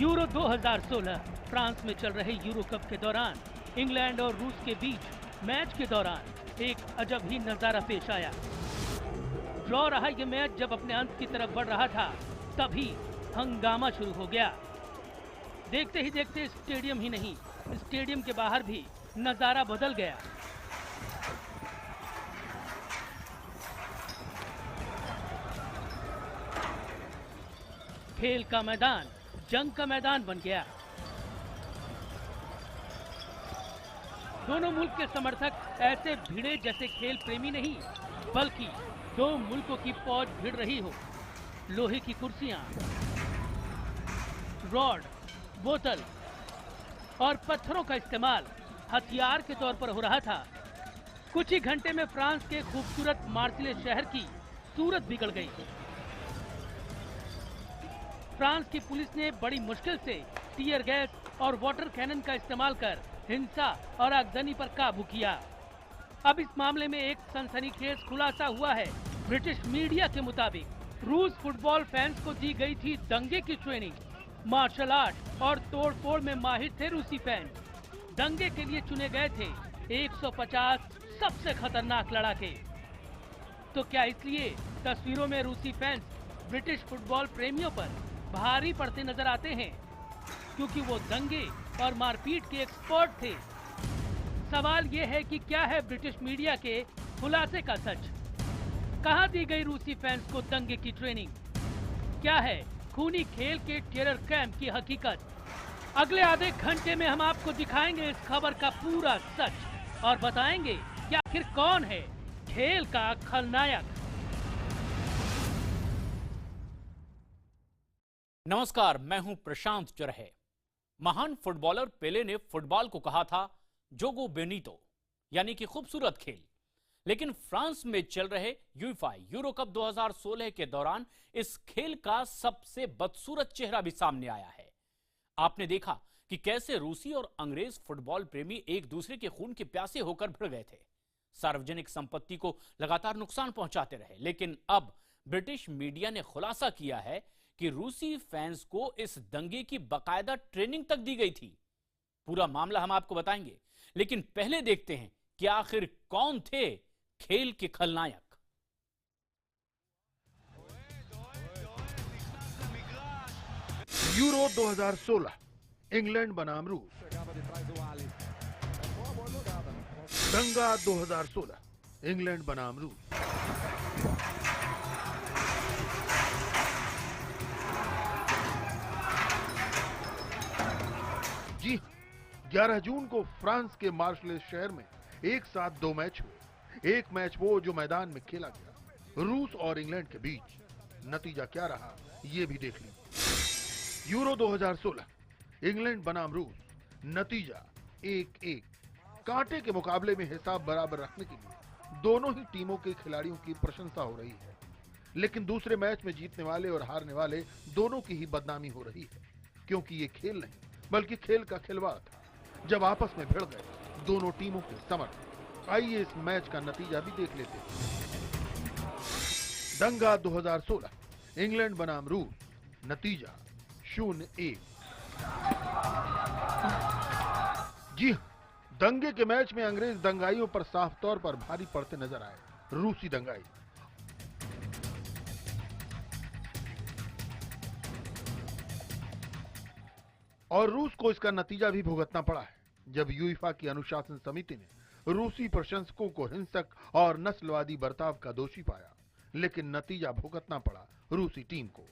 Euro 2016 France में चल रहे यूरो कप के दौरान इंग्लैंड और रूस के बीच मैच के दौरान एक अजब ही नजारा पेश आया। ड्रॉ रहा ये मैच जब अपने अंत की तरफ बढ़ रहा था, तभी हंगामा शुरू हो गया। देखते ही देखते स्टेडियम ही नहीं, स्टेडियम के बाहर भी नजारा बदल गया। खेल का मैदान जंग का मैदान बन गया। दोनों मुल्क के समर्थक ऐसे भिड़े जैसे खेल प्रेमी नहीं, बल्कि दो मुल्कों की फौज भिड़ रही हो। लोहे की कुर्सियां, रॉड, बोतल और पत्थरों का इस्तेमाल हथियार के तौर पर हो रहा था। कुछ ही घंटे में फ्रांस के खूबसूरत मार्सिले शहर की सूरत बिगड़ गई। फ्रांस की पुलिस ने बड़ी मुश्किल से टीयर गैस और वाटर कैनन का इस्तेमाल कर हिंसा और आगजनी पर काबू किया। अब इस मामले में एक सनसनीखेज खुलासा हुआ है। ब्रिटिश मीडिया के मुताबिक रूस फुटबॉल फैंस को दी गई थी दंगे की ट्रेनिंग। मार्शल आर्ट और तोड़फोड़ में माहिर थे रूसी फैंस। दंगे के लिए चुने गए थे 150 सबसे खतरनाक लड़ाके। तो क्या इसलिए तस्वीरों में रूसी फैंस ब्रिटिश फुटबॉल प्रेमियों पर भारी पड़ते नजर आते हैं, क्योंकि वो दंगे और मारपीट के एक्सपर्ट थे? सवाल ये है कि क्या है ब्रिटिश मीडिया के खुलासे का सच? कहां दी गई रूसी फैंस को दंगे की ट्रेनिंग? क्या है खूनी खेल के टेरर कैंप की हकीकत? अगले आधे घंटे में हम आपको दिखाएंगे इस खबर का पूरा सच और बताएंगे कि आखिर कौन है खेल का खलनायक। नमस्कार, मैं हूं प्रशांत चरहे। महान फुटबॉलर पेले ने फुटबॉल को कहा था जोगो बेनीतो, यानी कि खूबसूरत खेल। लेकिन फ्रांस में चल रहे यूएफए यूरो कप 2016 के दौरान इस खेल का सबसे बदसूरत चेहरा भी सामने आया है। आपने देखा कि कैसे रूसी और अंग्रेज फुटबॉल प्रेमी एक दूसरे के खून के प्यासे होकर भिड़ गए थे, सार्वजनिक संपत्ति को लगातार नुकसान पहुंचाते रहे। लेकिन अब ब्रिटिश मीडिया ने खुलासा किया है कि रूसी फैंस को इस दंगे की बाकायदा ट्रेनिंग तक दी गई थी। पूरा मामला हम आपको बताएंगे, लेकिन पहले देखते हैं कि आखिर कौन थे खेल के खलनायक। यूरो 2016 इंग्लैंड बनाम रूस। दंगा 2016 इंग्लैंड बनाम रूस। जी 11 जून को फ्रांस के मार्शल शहर में एक साथ दो मैच हुए। एक मैच वो जो मैदान में खेला गया, रूस और इंग्लैंड के बीच। नतीजा क्या रहा ये भी देख लीजिए। यूरो 2016 इंग्लैंड बनाम रूस, नतीजा 1-1। कांटे के मुकाबले में हिसाब बराबर रखने के लिए दोनों ही टीमों के खिलाड़ियों की प्रशंसा हो रही है, लेकिन दूसरे मैच में जीतने वाले और हारने वाले दोनों की ही बदनामी हो रही है, क्योंकि ये खेल नहीं बल्कि खेल का खिलवाड़ था जब आपस में भिड़ गए दोनों टीमों के समर्थक। आइए इस मैच का नतीजा भी देख लेते हैं। दंगा 2016 इंग्लैंड बनाम रूस, नतीजा 0-1। जी हाँ, दंगे के मैच में अंग्रेज दंगाइयों पर साफ तौर पर भारी पड़ते नजर आए रूसी दंगाई। और रूस को इसका नतीजा भी भुगतना पड़ा है, जब यूएफए की अनुशासन समिति ने रूसी प्रशंसकों को हिंसक और नस्लवादी बर्ताव का दोषी पाया, लेकिन नतीजा भुगतना पड़ा रूसी टीम को।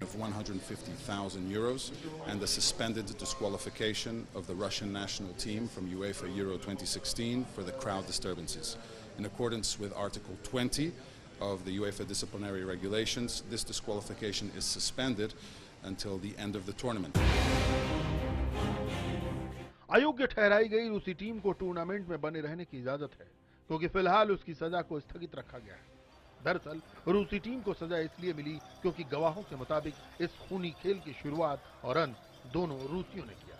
Of 150,000 euros and the suspended disqualification of the Russian national team from UEFA Euro 2016 for the crowd disturbances. In accordance with Article 20 of the UEFA disciplinary regulations, this disqualification is suspended until the end of the tournament. अयोग्य ठहराई गई रूसी team को tournament में बने रहने की इजाजत है, क्योंकि फिलहाल उसकी सजा को स्थगित रखा गया है। दरअसल रूसी टीम को सजा इसलिए मिली क्योंकि गवाहों के मुताबिक इस खूनी खेल की शुरुआत और अंत दोनों रूसियों ने किया।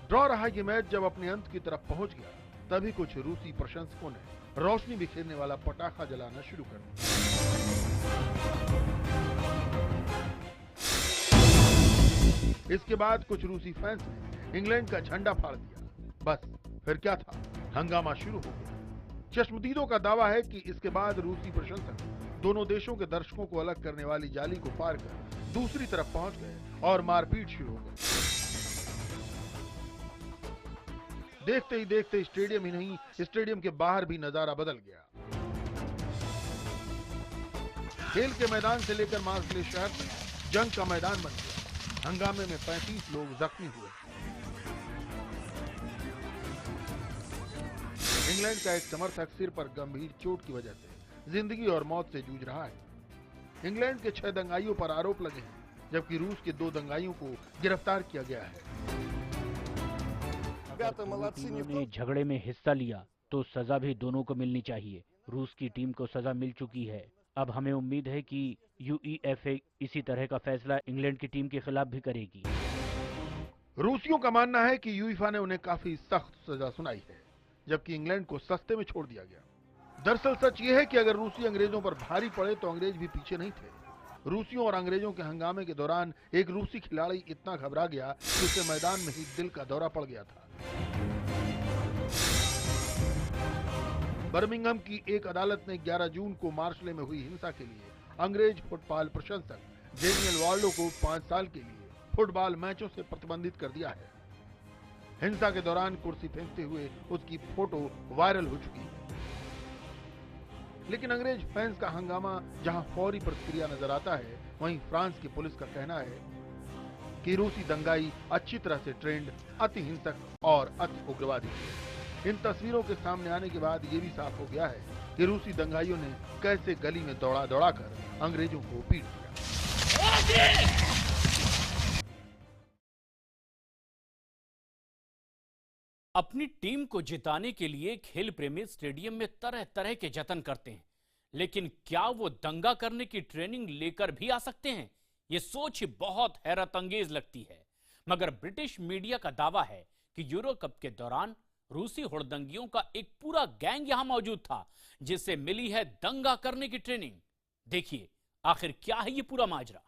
ड्रॉ रहा ये मैच जब अपने अंत की तरफ पहुंच गया, तभी कुछ रूसी प्रशंसकों ने रोशनी बिखेरने वाला पटाखा जलाना शुरू कर दिया। इसके बाद कुछ रूसी फैंस ने इंग्लैंड का झंडा फाड़ दिया। बस फिर क्या था, हंगामा शुरू हो गया। चश्मदीदों का दावा है कि इसके बाद रूसी प्रशंसक दोनों देशों के दर्शकों को अलग करने वाली जाली को पार कर दूसरी तरफ पहुंच गए और मारपीट शुरू हो गई। देखते ही देखते स्टेडियम ही नहीं, स्टेडियम के बाहर भी नजारा बदल गया। खेल के मैदान से लेकर मार्सले शहर तक जंग का मैदान बन गया। हंगामे में 35 लोग जख्मी हुए। इंग्लैंड का एक समर्थक सिर पर गंभीर चोट की वजह से जिंदगी और मौत से जूझ रहा है। इंग्लैंड के 6 दंगाइयों पर आरोप लगे हैं, जबकि रूस के 2 दंगाइयों को गिरफ्तार किया गया है। टीमों ने झगड़े में हिस्सा लिया तो सजा भी दोनों को मिलनी चाहिए। रूस की टीम को सजा मिल चुकी है। अब हमें उम्मीद है कि यूईएफए इसी तरह का फैसला इंग्लैंड की टीम के खिलाफ भी करेगी। रूसियों का मानना है कि यूईफा ने उन्हें काफी सख्त सजा सुनाई है, जबकि इंग्लैंड को सस्ते में छोड़ दिया गया। दरअसल सच ये है कि अगर रूसी अंग्रेजों पर भारी पड़े तो अंग्रेज भी पीछे नहीं थे। रूसियों और अंग्रेजों के हंगामे के दौरान एक रूसी खिलाड़ी इतना घबरा गया कि उसे मैदान में ही दिल का दौरा पड़ गया था। बर्मिंघम की एक अदालत ने 11 जून को मार्शले में हुई हिंसा के लिए अंग्रेज फुटबॉल प्रशंसक डेनियल वार्लो को 5 साल के लिए फुटबॉल मैचों से प्रतिबंधित कर दिया है। हिंसा के दौरान कुर्सी फेंकते हुए उसकी फोटो वायरल हो चुकी है। लेकिन अंग्रेज फैंस का हंगामा जहां फौरी प्रतिक्रिया नजर आता है, वहीं फ्रांस की पुलिस का कहना है कि रूसी दंगाई अच्छी तरह से ट्रेंड, अति हिंसक और अति उग्रवादी है। इन तस्वीरों के सामने आने के बाद ये भी साफ हो गया है कि रूसी दंगाइयों ने कैसे गली में दौड़ा दौड़ा कर अंग्रेजों को पीट दिया। अपनी टीम को जिताने के लिए खेल प्रेमी स्टेडियम में तरह तरह के जतन करते हैं, लेकिन क्या वो दंगा करने की ट्रेनिंग लेकर भी आ सकते हैं? ये सोच ही बहुत हैरत अंगेज लगती है। मगर ब्रिटिश मीडिया का दावा है कि यूरो कप के दौरान रूसी हुड़दंगियों का एक पूरा गैंग यहां मौजूद था, जिसे मिली है दंगा करने की ट्रेनिंग। देखिए आखिर क्या है ये पूरा माजरा।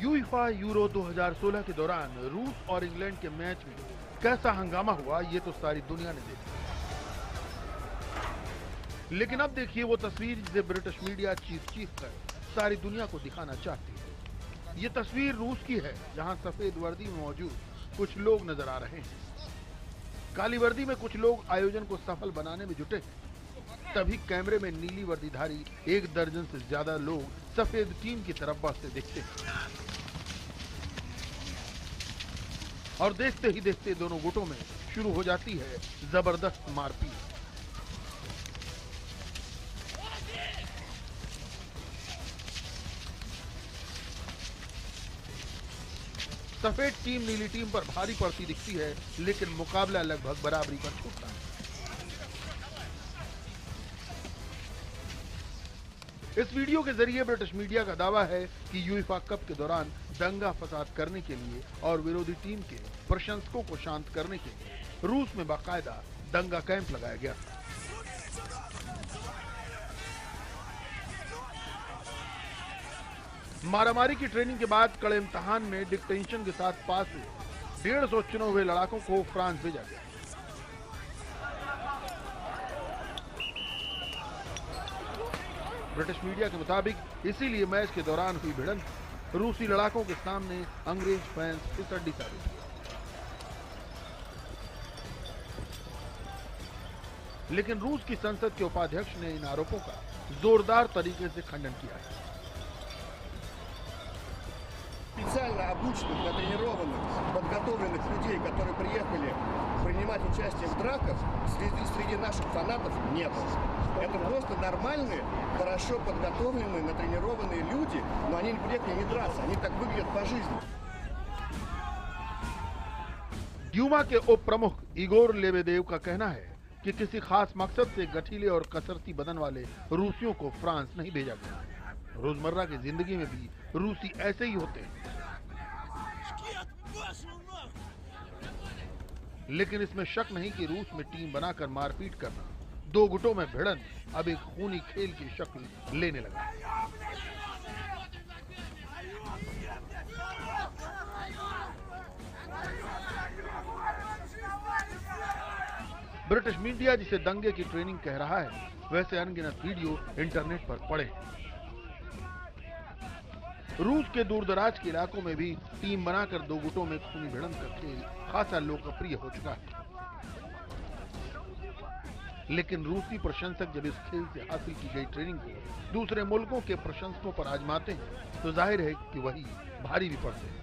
यूईफा यूरो 2016 के दौरान रूस और इंग्लैंड के मैच में कैसा हंगामा हुआ, ये तो सारी दुनिया ने देखा। लेकिन अब देखिए वो तस्वीर जिसे ब्रिटिश मीडिया चीख कर सारी दुनिया को दिखाना चाहती है। ये तस्वीर रूस की है, जहां सफेद वर्दी में मौजूद कुछ लोग नजर आ रहे हैं। काली वर्दी में कुछ लोग आयोजन को सफल बनाने में जुटे हैं। तभी कैमरे में नीली वर्दीधारी 1 दर्जन से ज्यादा लोग सफेद टीम की तरफ बढ़ते दिखते हैं और देखते ही देखते दोनों गुटों में शुरू हो जाती है जबरदस्त मारपीट। सफेद टीम नीली टीम पर भारी पड़ती दिखती है, लेकिन मुकाबला लगभग बराबरी पर छूटता है। इस वीडियो के जरिए ब्रिटिश मीडिया का दावा है कि यूईफा कप के दौरान दंगा फसाद करने के लिए और विरोधी टीम के प्रशंसकों को शांत करने के लिए रूस में बाकायदा दंगा कैंप लगाया गया। मारामारी की ट्रेनिंग के बाद कड़े इम्तिहान में डिक्टेंशन के साथ पास हुए 150 चुने हुए लड़ाकों को फ्रांस भेजा गया। ब्रिटिश मीडिया के मुताबिक इसीलिए मैच के दौरान हुई भिड़ंत रूसी लड़ाकों के सामने अंग्रेज फैंस फिसड्डी साबित हुआ। लेकिन रूस की संसद के उपाध्यक्ष ने इन आरोपों का जोरदार तरीके से खंडन किया है। Специально обученных, натренированных, подготовленных людей, которые приехали принимать участие в драках, среди наших фанатов не было. Это просто нормальные, хорошо подготовленные, натренированные люди, но они не приехали не драться, они так выглядят по жизни. ड्यूमा के उप प्रमुख इगोर लेबेदेव का कहना है कि किसी खास मकसद से गठीले और कसरती बदन वाले रूसियों को फ्रांस नहीं भेजा गया। रोजमर्रा की जिंदगी में भी रूसी ऐसे ही होते हैं। लेकिन इसमें शक नहीं कि रूस में टीम बनाकर मारपीट करना, दो गुटों में भिड़ंत अब एक खूनी खेल की शक्ल लेने लगा। ब्रिटिश मीडिया जिसे दंगे की ट्रेनिंग कह रहा है, वैसे अनगिनत वीडियो इंटरनेट पर पड़े हैं। रूस के दूरदराज के इलाकों में भी टीम बनाकर दो गुटों में खूनी भिड़ंत का खेल खासा लोकप्रिय हो चुका है। लेकिन रूसी प्रशंसक जब इस खेल से हासिल की गई ट्रेनिंग को दूसरे मुल्कों के प्रशंसकों पर आजमाते हैं तो जाहिर है कि वही भारी भी पड़ते हैं।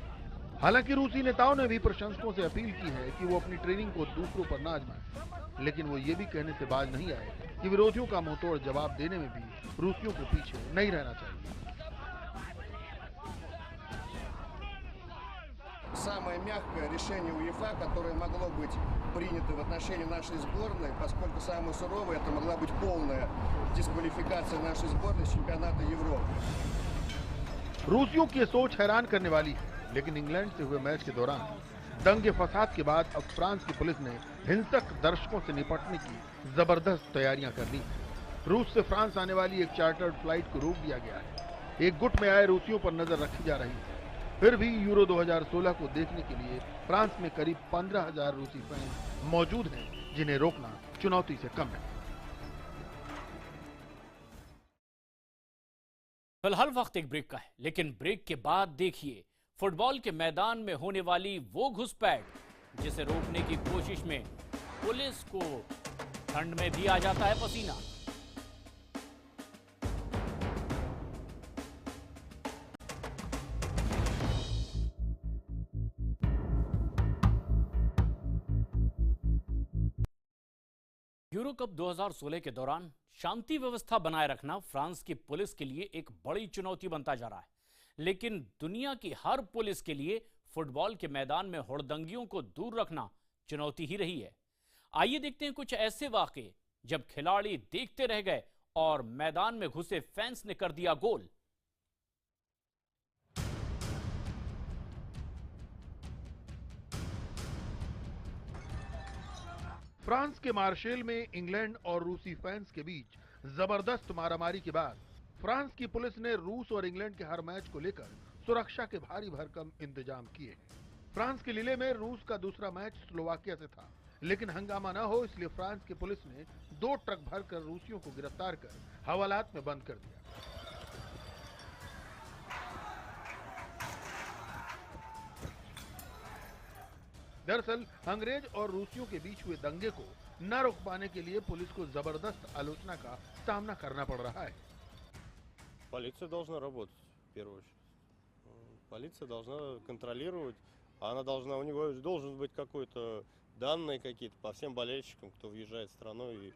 हालांकि रूसी नेताओं ने भी प्रशंसकों से अपील की है कि वो अपनी ट्रेनिंग को दूसरों पर न आजमाएं, लेकिन वो ये भी कहने से बाज नहीं आए कि विरोधियों का मुंहतोड़ जवाब देने में भी रूसियों को पीछे नहीं रहना चाहिए। Самое мягкое решение УЕФА, которое могло быть принято в отношении нашей сборной, поскольку самое суровое, это могла быть полная дисквалификация нашей сборной с чемпионата Европы. रूसियों की सोच हैरान करने वाली है, लेकिन इंग्लैंड से हुए मैच के दौरान दंगे फसाद के बाद अब फ्रांस की पुलिस ने हिंसक दर्शकों से निपटने की जबरदस्त तैयारियां कर ली। रूस से फ्रांस आने वाली एक चार्टर्ड फ्लाइट को रोक दिया गया है। एक गुट में आए रूसियों पर नजर रखी जा रही है। फिर भी यूरो 2016 को देखने के लिए फ्रांस में करीब 15,000 रूसी फैंस मौजूद हैं, जिन्हें रोकना चुनौती से कम है। फिलहाल वक्त एक ब्रेक का है, लेकिन ब्रेक के बाद देखिए फुटबॉल के मैदान में होने वाली वो घुसपैठ जिसे रोकने की कोशिश में पुलिस को ठंड में भी आ जाता है पसीना। यूरो कप 2016 के दौरान शांति व्यवस्था बनाए रखना फ्रांस की पुलिस के लिए एक बड़ी चुनौती बनता जा रहा है, लेकिन दुनिया की हर पुलिस के लिए फुटबॉल के मैदान में हुड़दंगियों को दूर रखना चुनौती ही रही है। आइए देखते हैं कुछ ऐसे वाकये जब खिलाड़ी देखते रह गए और मैदान में घुसे फैंस ने कर दिया गोल। फ्रांस के मार्शेल में इंग्लैंड और रूसी फैंस के बीच जबरदस्त मारामारी के बाद फ्रांस की पुलिस ने रूस और इंग्लैंड के हर मैच को लेकर सुरक्षा के भारी भरकम इंतजाम किए। फ्रांस के लीले में रूस का दूसरा मैच स्लोवाकिया से था, लेकिन हंगामा न हो इसलिए फ्रांस की पुलिस ने 2 ट्रक भरकर रूसियों को गिरफ्तार कर हवालात में बंद कर दिया। दरअसल अंग्रेज और रूसियों के बीच हुए दंगे को न रोक पाने के लिए पुलिस को जबरदस्त आलोचना का सामना करना पड़ रहा है। Полиция должна работать в первую очередь. Полиция должна контролировать, она должна, у него должен быть какой-то данные какие-то по всем болельщикам, кто въезжает в страну. И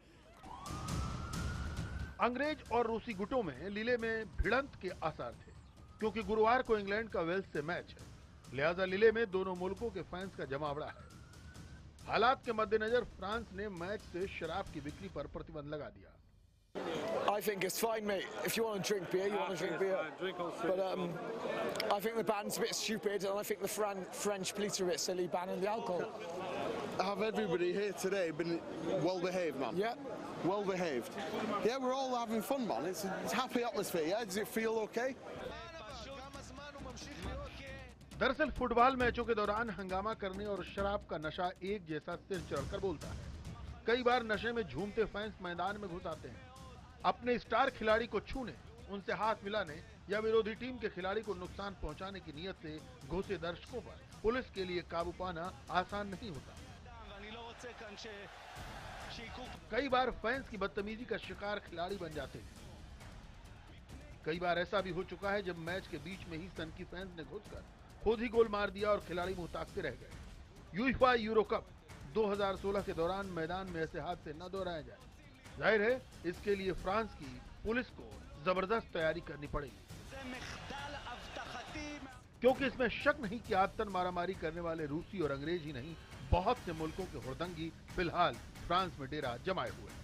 अंग्रेज और रूसी गुटों में लीले में भिड़ंत के आसार थे, क्योंकि गुरुवार को इंग्लैंड का वेल्स से मैच है, लिहाजा लीले में दोनों मुल्कों के फैंस का जमावड़ा है। हालात के मद्देनजर फ्रांस ने मैच से शराब की बिक्री पर प्रतिबंध लगा दिया। I think it's fine, mate. If you want to drink beer, you want to drink beer. But I think the ban's a bit stupid, and I think the French police are a bit silly banning the alcohol. Have everybody here today been well behaved, man? Yeah. Well behaved. Yeah, we're all having fun, man. It's happy atmosphere. Yeah, does it feel okay? दरअसल football मैचों के दौरान हंगामा करने और शराब का नशा एक जैसा सिर चढ़कर बोलता है। कई बार नशे में झूमते फैंस मैदान में घुस आते हैं। अपने स्टार खिलाड़ी को छूने, उनसे हाथ मिलाने या विरोधी टीम के खिलाड़ी को नुकसान पहुंचाने की नीयत से घुसे दर्शकों पर पुलिस के लिए काबू पाना आसान नहीं होता। कई बार फैंस की बदतमीजी का शिकार खिलाड़ी बन जाते हैं। कई बार ऐसा भी हो चुका है जब मैच के बीच में ही सनकी फैंस ने घुसकर खुद ही गोल मार दिया और खिलाड़ी मुंह ताकते रह गए। यूएफा यूरो कप 2016 के दौरान मैदान में ऐसे हादसे न दोहराए जाए। जाहिर है इसके लिए फ्रांस की पुलिस को जबरदस्त तैयारी करनी पड़ेगी, क्योंकि इसमें शक नहीं कि आतन मारामारी करने वाले रूसी और अंग्रेज ही नहीं, बहुत से मुल्कों के हुड़दंगी फिलहाल फ्रांस में डेरा जमाए हुए हैं।